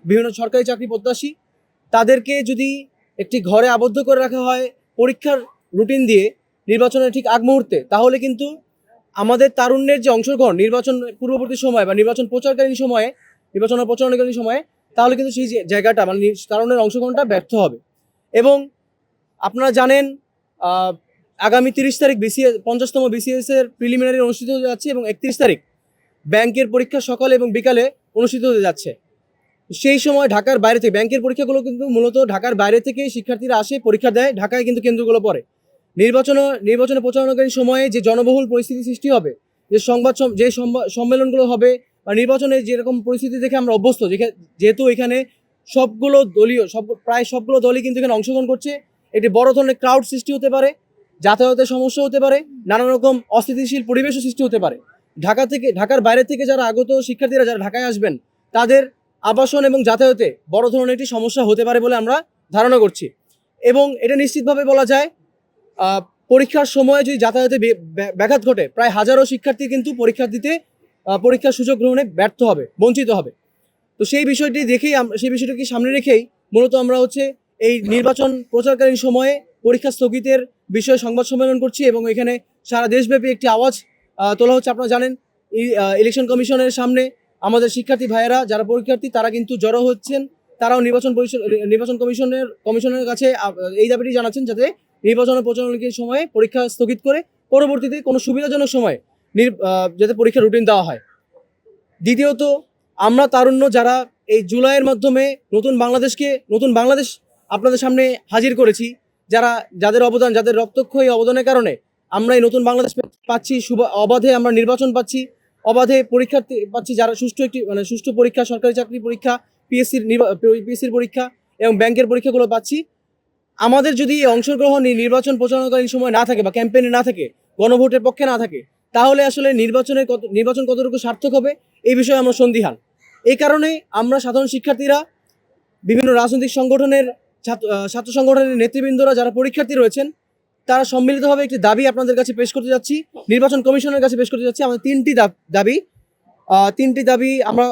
বিভিন্ন সরকারি চাকরি প্রত্যাশী, তাদেরকে যদি একটি ঘরে আবদ্ধ করে রাখা হয় পরীক্ষার রুটিন দিয়ে নির্বাচনের ঠিক আগ মুহূর্তে, তাহলে কিন্তু আমাদের তারুণ্যের যে অংশগ্রহণ নির্বাচন পূর্ববর্তী সময় বা নির্বাচন প্রচারকালীন সময়ে, নির্বাচনের প্রচারণাকালীন সময়ে, তাহলে কিন্তু সেই জায়গাটা মানে তারুণ্যের অংশগ্রহণটা ব্যর্থ হবে। এবং আপনারা জানেন আগামী 30 তারিখ বিসিএস 50তম বিসিএস এর প্রিলিমিনারি অনুষ্ঠিত হতে যাচ্ছে এবং 31 তারিখ ব্যাংকের পরীক্ষা সকালে এবং বিকালে অনুষ্ঠিত হতে যাচ্ছে। সেই সময় ঢাকার বাইরে থেকে ব্যাংকের পরীক্ষাগুলো কিন্তু মূলত ঢাকার বাইরে থেকে শিক্ষার্থীরা আসে, পরীক্ষা দেয়, ঢাকায় কিন্তু কেন্দ্রগুলো পড়ে। নির্বাচনে প্রচারণাকালীন সময়ে যে জনবহুল পরিস্থিতি সৃষ্টি হবে, যে সম্মেলনগুলো হবে বা নির্বাচনে যেরকম পরিস্থিতি দেখে আমরা অভ্যস্ত, যেহেতু এখানে প্রায় সবগুলো দলই কিন্তু এখানে অংশগ্রহণ করছে, একটি বড় ধরনের ক্রাউড সৃষ্টি হতে পারে, যাতায়াতের সমস্যা হতে পারে, নানা রকম অস্থিতিশীল পরিবেশও সৃষ্টি হতে পারে। ঢাকার বাইরে থেকে যারা আগত শিক্ষার্থীরা যারা ঢাকায় আসবেন, তাদের আবাসন এবং যাতায়াতে বড় ধরনের একটি সমস্যা হতে পারে বলে আমরা ধারণা করছি। এবং এটা নিশ্চিতভাবে বলা যায়, পরীক্ষার সময়ে যদি যাতায়াতে ব্যাঘাত ঘটে, প্রায় হাজারো শিক্ষার্থী কিন্তু পরীক্ষার সুযোগ গ্রহণে ব্যর্থ হবে, বঞ্চিত হবে। তো সেই বিষয়টিকে সামনে রেখেই মূলত আমরা এই নির্বাচন প্রচারকালীন সময়ে পরীক্ষা স্থগিতের বিষয়ে সংবাদ সম্মেলন করছি এবং এখানে সারা দেশব্যাপী একটি আওয়াজ তোলা হচ্ছে। আপনারা জানেন ইলেকশন কমিশনের সামনে আমাদের শিক্ষার্থী ভাইয়েরা যারা পরীক্ষার্থী তারা কিন্তু জড়ো হচ্ছেন, তারাও নির্বাচন কমিশনের কাছে এই দাবিটি জানাচ্ছেন যাতে নির্বাচনের প্রচারণার সময়ে পরীক্ষা স্থগিত করে পরবর্তীতে কোনো সুবিধাজনক সময়ে যাতে পরীক্ষার রুটিন দেওয়া হয়। দ্বিতীয়ত, আমরা তারুণ্য যারা এই জুলাইয়ের মাধ্যমে নতুন বাংলাদেশ আপনাদের সামনে হাজির করেছি, যাদের রক্তক্ষয়ী অবদানের কারণে আমরা এই নতুন বাংলাদেশ পাচ্ছি, অবাধে আমরা নির্বাচন পাচ্ছি, অবাধে পরীক্ষার্থী পাচ্ছি, যারা সুষ্ঠু পরীক্ষা, সরকারি চাকরি পরীক্ষা, পিএসসির পরীক্ষা এবং ব্যাংকের পরীক্ষাগুলো পাচ্ছি। আমাদের যদি এই অংশগ্রহণ এই নির্বাচন প্রচারণাকালীন সময় না থাকে বা ক্যাম্পেইনে না থাকে, গণভোটের পক্ষে না থাকে, তাহলে আসলে নির্বাচন কতটুকু সার্থক হবে এই বিষয়ে আমরা সন্দিহান। এই কারণে আমরা সাধারণ শিক্ষার্থীরা, বিভিন্ন রাজনৈতিক সংগঠনের ছাত্র সংগঠনের নেতৃবৃন্দরা যারা পরীক্ষার্থী রয়েছেন, তারা সম্মিলিতভাবে একটি দাবি আপনাদের কাছে পেশ করতে যাচ্ছি, নির্বাচন কমিশনের কাছে পেশ করতে যাচ্ছি। আমাদের তিনটি দাবি আমরা